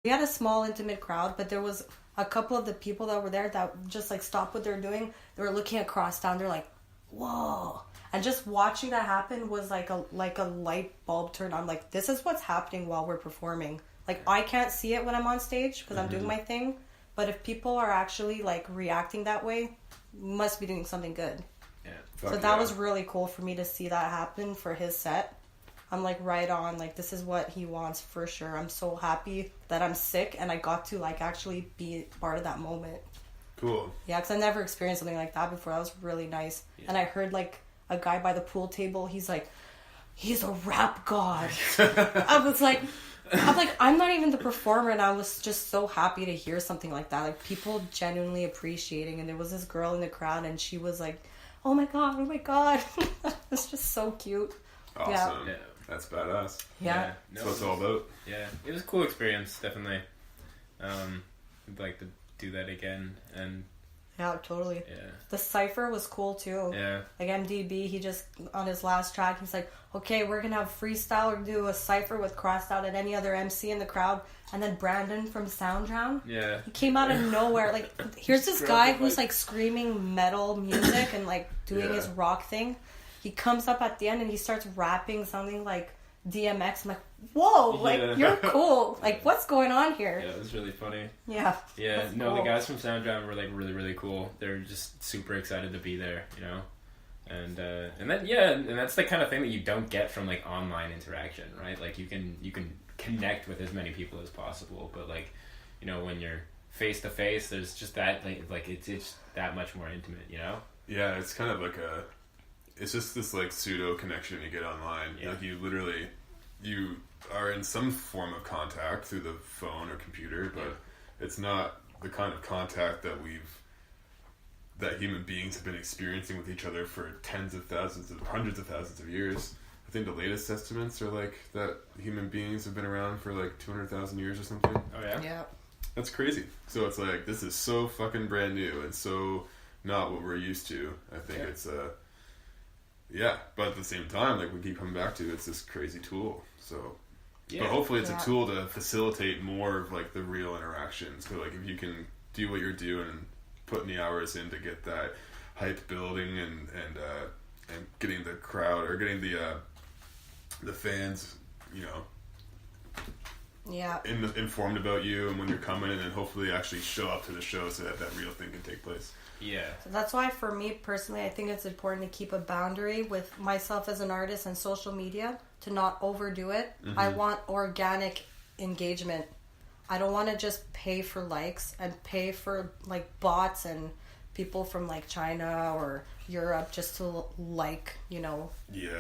We had a small, intimate crowd, but there was a couple of the people that were there that just like stopped what they're doing. They were looking at Krosst down. They're like, whoa. And just watching that happen was like a light bulb turn on. Like, this is what's happening while we're performing. Like, I can't see it when I'm on stage because I'm doing my thing. But if people are actually like reacting that way, we must be doing something good. Yeah. So that was really cool for me to see that happen for his set. I'm like right on, like this is what he wants for sure. I'm so happy that I'm sick and I got to like actually be part of that moment. Cool. Yeah, because I never experienced something like that before. That was really nice. Yeah. And I heard like a guy by the pool table, he's like, he's a rap god. I'm like, I'm not even the performer, and I was just so happy to hear something like that. Like, people genuinely appreciating, and there was this girl in the crowd, and she was like, oh my god. It's just so cute. Awesome. Yeah. That's badass. Yeah. That's what it's all about. Yeah. It was a cool experience, definitely. I'd like to do that again, and yeah, totally. Yeah. The cypher was cool too. Yeah. Like MDB, he just, on his last track, he's like, okay, we're going to have freestyle or do a cypher with Krosst out and any other MC in the crowd. And then Brandon from Soundround. Yeah. He came out of nowhere. Like, here's this guy who's like screaming metal music and like doing his rock thing. He comes up at the end and he starts rapping something like DMX. I'm like, whoa, like, you're cool. Like, what's going on here? Yeah, it was really funny. Yeah. Yeah, no, cool. The guys from Soundround were, like, really, really cool. They're just super excited to be there, you know? And then, yeah, and that's the kind of thing that you don't get from, like, online interaction, right? Like, you can connect with as many people as possible, but, like, you know, when you're face-to-face, there's just that, like it's that much more intimate, you know? Yeah, it's kind of like it's just this like pseudo connection you get online. Yeah. Like you are in some form of contact through the phone or computer, but it's not the kind of contact that human beings have been experiencing with each other for hundreds of thousands of years. I think the latest estimates are like that human beings have been around for like 200,000 years or something. Oh yeah? Yeah. That's crazy. So it's like, this is so fucking brand new and so not what we're used to. I think it's but at the same time, like we keep coming back to, it's this crazy tool. So, but hopefully it's a tool to facilitate more of like the real interactions. So like if you can do what you're doing and putting the hours in to get that hype building and getting the crowd or getting the fans, you know, informed about you and when you're coming, and then hopefully actually show up to the show so that real thing can take place. Yeah. So that's why for me personally, I think it's important to keep a boundary with myself as an artist and social media to not overdo it. Mm-hmm. I want organic engagement. I don't want to just pay for likes and pay for like bots and people from like China or Europe just to like, you know,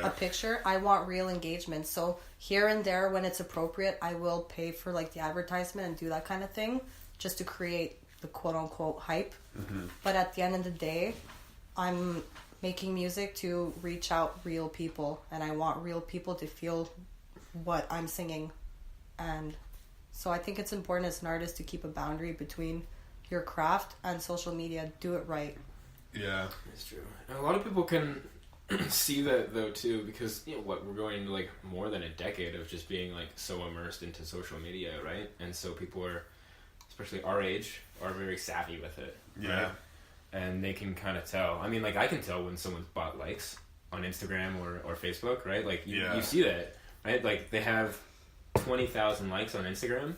a picture. I want real engagement. So here and there when it's appropriate, I will pay for like the advertisement and do that kind of thing just to create the quote unquote hype. Mm-hmm. But at the end of the day, I'm making music to reach out real people, and I want real people to feel what I'm singing. And so I think it's important as an artist to keep a boundary between your craft and social media. Do it right. Yeah, it's true. And a lot of people can see that though too, because you know what, we're going into like more than a decade of just being like so immersed into social media, right? And so people are, especially our age, are very savvy with it. Yeah. Right? And they can kind of tell. I mean, like, I can tell when someone's bought likes on Instagram or Facebook, right? Like, you see that, right? Like, they have 20,000 likes on Instagram,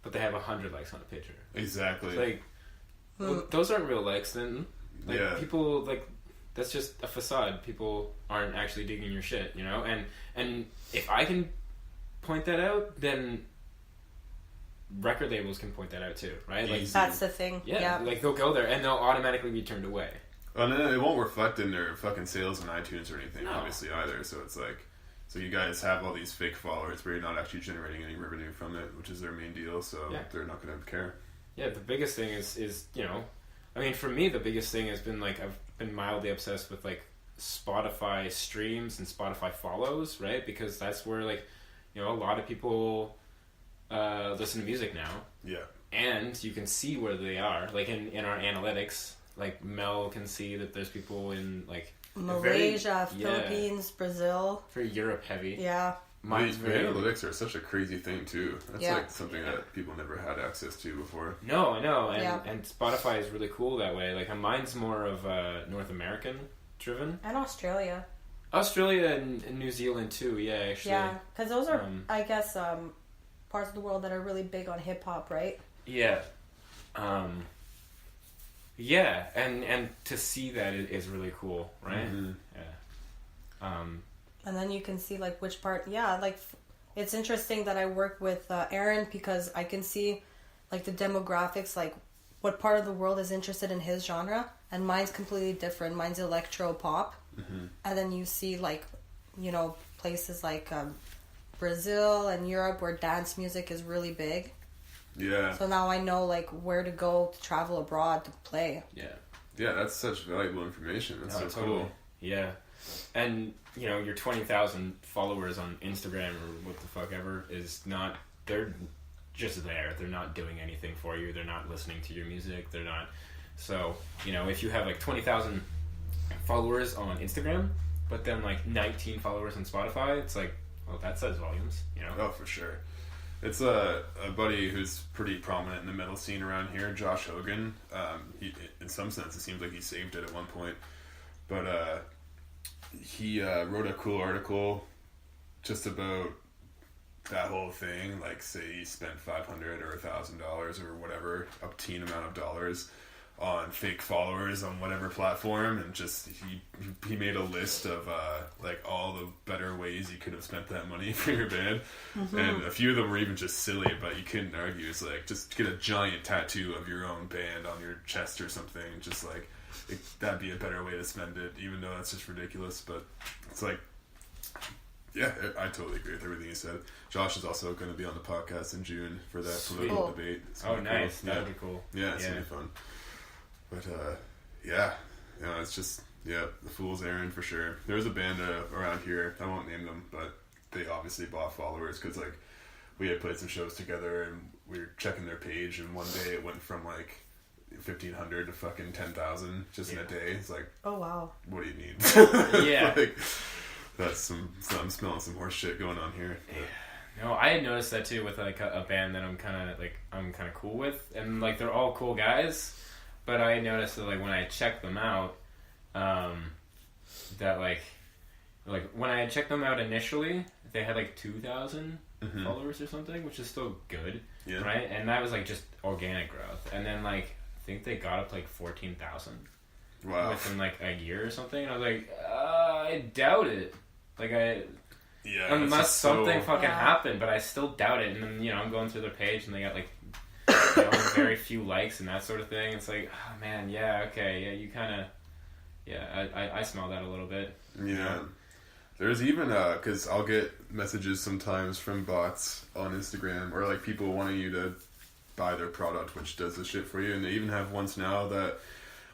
but they have 100 likes on a picture. Exactly. It's like, well, those aren't real likes then. Like, people, like, that's just a facade. People aren't actually digging your shit, you know? And if I can point that out, then record labels can point that out too, right? Like, that's the thing. Yeah, like they'll go there and they'll automatically be turned away. Well, no, it won't reflect in their fucking sales on iTunes or anything, obviously, either. So it's like, so you guys have all these fake followers where you're not actually generating any revenue from it, which is their main deal. So they're not going to care. Yeah, the biggest thing is you know, I mean, for me, the biggest thing has been like I've been mildly obsessed with like Spotify streams and Spotify follows, right? Because that's where like, you know, a lot of people listen to music now. Yeah. And you can see where they are. Like in our analytics, like Mel can see that there's people in like Malaysia, Philippines, Brazil. Very Europe heavy. Yeah. mine's very... analytics are such a crazy thing, too. That's like something that people never had access to before. No, I know. And Spotify is really cool that way. Like, mine's more of North American driven. And Australia. Australia and New Zealand, too, yeah, actually. Yeah, because those are, I guess, parts of the world that are really big on hip-hop, right? Yeah. Yeah, and to see that is really cool, right? Mm-hmm. Yeah. And then you can see, like, which part... Yeah, like, it's interesting that I work with Aaron because I can see, like, the demographics, like, what part of the world is interested in his genre. And mine's completely different. Mine's electro-pop. Mm-hmm. And then you see, like, you know, places like Brazil and Europe where dance music is really big. Yeah. So now I know, like, where to go to travel abroad to play. Yeah. Yeah, that's such valuable information. That's so totally. cool. Yeah. And, you know, your 20,000 followers on Instagram or what the fuck ever is not... They're just there. They're not doing anything for you. They're not listening to your music. They're not... So, you know, if you have, like, 20,000 followers on Instagram, but then, like, 19 followers on Spotify, it's like, well, that says volumes, you know? Oh, for sure. It's a buddy who's pretty prominent in the metal scene around here, Josh Hogan. He, in some sense, it seems like he saved it at one point. But he wrote a cool article just about that whole thing. Like, say he spent $500 or $1,000 or whatever, obscene amount of dollars on fake followers on whatever platform, and just he made a list of like all the better ways you could have spent that money for your band. Mm-hmm. And a few of them were even just silly, but you couldn't argue. It's like, just get a giant tattoo of your own band on your chest or something, just like that'd be a better way to spend it, even though that's just ridiculous. But it's like, yeah, I totally agree with everything you said. Josh is also going to be on the podcast in June for that political debate. Oh, nice. Cool. That'd be cool. Yeah, it's going to be fun. But, yeah, you know, it's just, yeah, the Fool's Errand for sure. There's a band around here, I won't name them, but they obviously bought followers because, like, we had played some shows together and we were checking their page, and one day it went from, like, 1,500 to fucking 10,000 just in a day. It's like, oh, wow. What do you need? Yeah. Like, that's I'm smelling some horse shit going on here. Yeah. No, I had noticed that too with, like, a band that I'm kind of cool with, and, like, they're all cool guys. But I noticed that, like, when I checked them out, that, like when I checked them out initially, they had, like, 2,000 followers or something, which is still good, right? And that was, like, just organic growth. And then, like, I think they got up to, like, 14,000 within, like, a year or something. And I was like, I doubt it. Like, unless something fucking happened, but I still doubt it. And then, you know, I'm going through their page, and they got, like, you know, very few likes and that sort of thing. It's like, oh man, yeah, okay, yeah, you kind of, yeah, I smell that a little bit. Yeah. There's even, because I'll get messages sometimes from bots on Instagram, or like people wanting you to buy their product, which does the shit for you, and they even have ones now that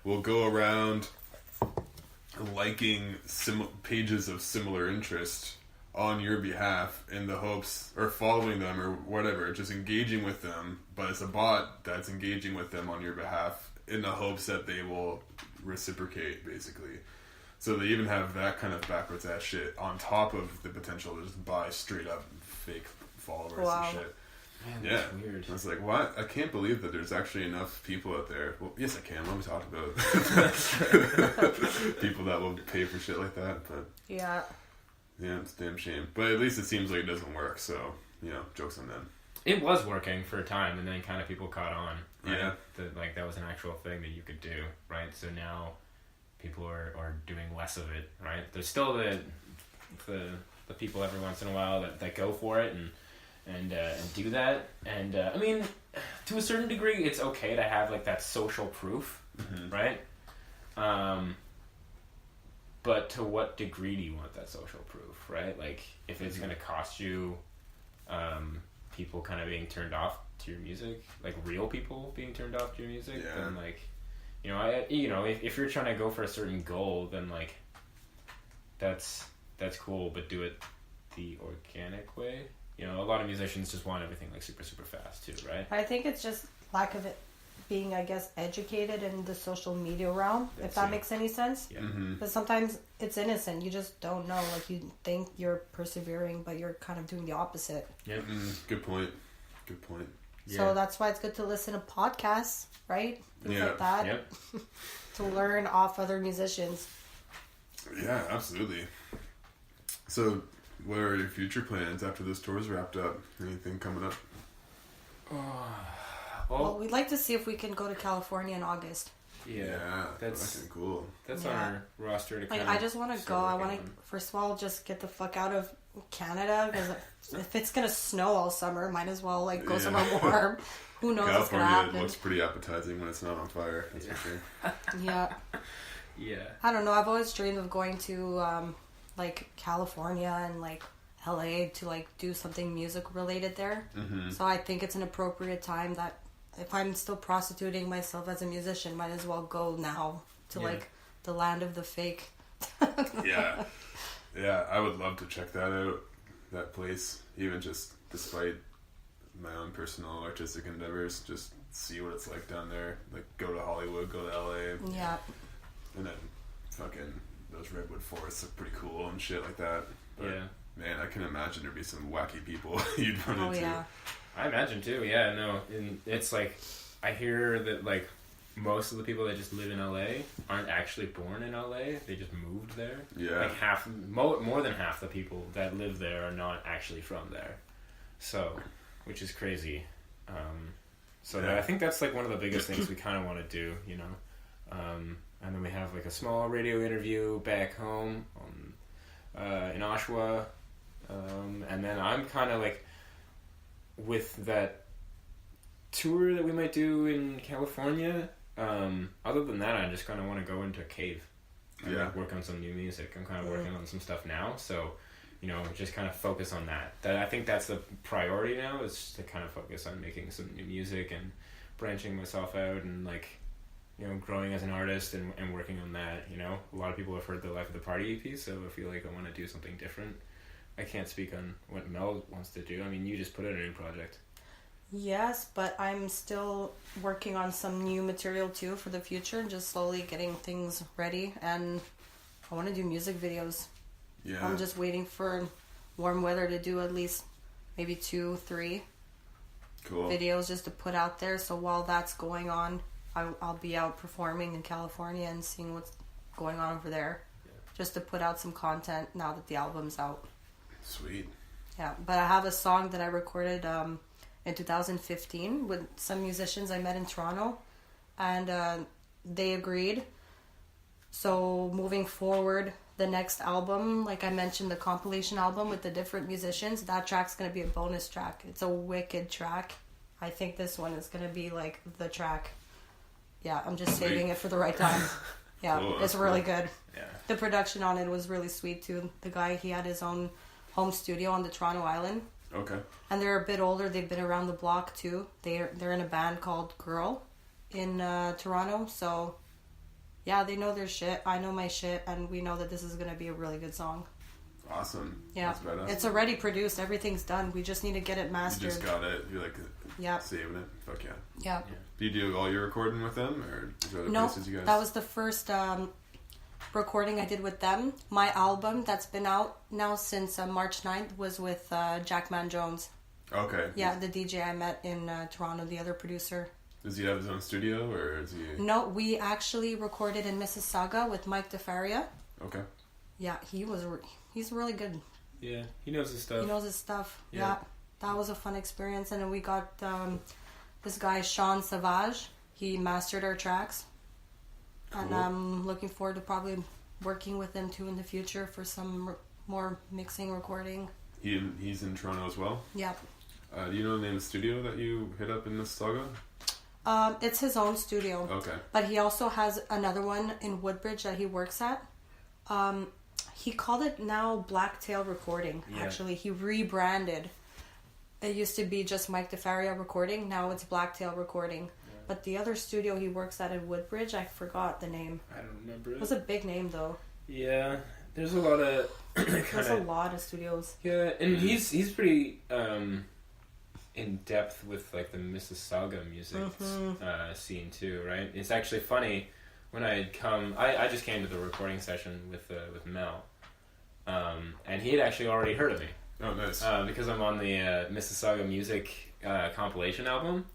will go around liking pages of similar interest on your behalf in the hopes, or following them or whatever, just engaging with them, but it's a bot that's engaging with them on your behalf in the hopes that they will reciprocate, basically. So they even have that kind of backwards ass shit on top of the potential to just buy straight up fake followers and shit. Man, that's weird. I was like, what? I can't believe that there's actually enough people out there. Well, yes, I can. Let me talk about people that will pay for shit like that. But yeah, it's a damn shame. But at least it seems like it doesn't work. So, you know, joke's on them. It was working for a time, and then kind of people caught on. Right? Yeah. That was an actual thing that you could do, right? So now people are doing less of it, right? There's still the people every once in a while that go for it and do that. And I mean, to a certain degree, it's okay to have like that social proof, right? But to what degree do you want that social proof, right? Like, if it's going to cost you people kind of being turned off to your music, like real people being turned off to your music, then like, if you're trying to go for a certain goal, then like that's cool, but do it the organic way. You know, a lot of musicians just want everything like super, super fast too, right? I think it's just lack of it, being, I guess, educated in the social media realm, if that makes any sense. Yeah. But sometimes it's innocent. You just don't know. Like, you think you're persevering, but you're kind of doing the opposite. Yep. Good point. So that's why it's good to listen to podcasts, right? Things like that. Yep. To learn off other musicians. Yeah, absolutely. So, what are your future plans after this tour's wrapped up? Anything coming up? Well, we'd like to see if we can go to California in August. Yeah, that's cool. That's on our roster to Like, I just want to go. I want to, first of all, just get the fuck out of Canada, because if it's going to snow all summer, might as well, like, go somewhere warm. Who knows what's going to happen. California looks pretty appetizing when it's not on fire, that's for sure. Yeah. Yeah. I don't know. I've always dreamed of going to, like, California and, like, LA to, like, do something music related there. So I think it's an appropriate time that if I'm still prostituting myself as a musician, might as well go now to, like, the land of the fake. Yeah, I would love to check that out, that place, even just despite my own personal artistic endeavors, just see what it's like down there. Like, go to Hollywood, go to LA. Yeah. And then fucking those redwood forests look pretty cool and shit like that. But, man, I can imagine there'd be some wacky people you'd run into. Yeah. I imagine too, yeah, no. And it's like, I hear that, like, most of the people that just live in LA aren't actually born in LA. They just moved there. Yeah. Like more than half the people that live there are not actually from there. So, which is crazy. I think that's like one of the biggest things we kind of want to do, you know. And then we have like a small radio interview back home in Oshawa. And then I'm kind of like, with that tour that we might do in California, other than that, I just kind of want to go into a cave and like, work on some new music. I'm kind of working on some stuff now, so, you know, just kind of focus on that. I think that's the priority now, is to kind of focus on making some new music and branching myself out and, like, you know, growing as an artist and working on that, you know. A lot of people have heard the Life of the Party EP, so I feel like I want to do something different. I can't speak on what Mel wants to do. I mean, you just put out a new project. Yes, but I'm still working on some new material too for the future, just slowly getting things ready, and I want to do music videos. Yeah. I'm just waiting for warm weather to do at least maybe 2-3 videos just to put out there. So while that's going on, I'll be out performing in California and seeing what's going on over there, just to put out some content now that the album's out. Sweet. Yeah, but I have a song that I recorded in 2015 with some musicians I met in Toronto, and they agreed. So moving forward, the next album, like I mentioned, the compilation album with the different musicians, that track's going to be a bonus track. It's a wicked track. I think this one is going to be like the track. Yeah, I'm just saving it for the right time. Yeah, cool, it's really good. Yeah. The production on it was really sweet too. The guy, he had his own home studio on the Toronto Island. Okay. And they're a bit older. They've been around the block too. They're in a band called Girl in Toronto. So yeah, they know their shit. I know my shit, and we know that this is going to be a really good song. Awesome. Yeah. It's already produced. Everything's done. We just need to get it mastered. You just got it. You're like saving it. Fuck yeah. Yeah. Do you do all your recording with them, or is there other places you guys? That was the first recording I did with them. My album that's been out now since March 9th was with Jackman Jones. Okay. Yeah, the DJ I met in Toronto, the other producer. Does he have his own studio, or is he... No, we actually recorded in Mississauga with Mike DeFaria. Okay. Yeah, he's really good. Yeah, he knows his stuff. He knows his stuff. Yeah. That was a fun experience. And then we got this guy, Sean Savage. He mastered our tracks. Cool. And I'm looking forward to probably working with him too in the future for some more mixing, recording. He's in Toronto as well? Yeah. Do you know the name of the studio that you hit up in Mississauga? It's his own studio. Okay. But he also has another one in Woodbridge that he works at. He called it now Blacktail Recording. Yeah. Actually, he rebranded. It used to be just Mike DeFaria Recording. Now it's Blacktail Recording. Yeah. But the other studio he works at in Woodbridge, I forgot the name. I don't remember it. It was a big name though. Yeah, there's a lot of there's a lot of studios. Yeah, and he's pretty in depth with like the Mississauga music scene too, right? It's actually funny when I had come. I just came to the recording session with Mel, and he had actually already heard of me. Oh, nice. Because I'm on the Mississauga music compilation album.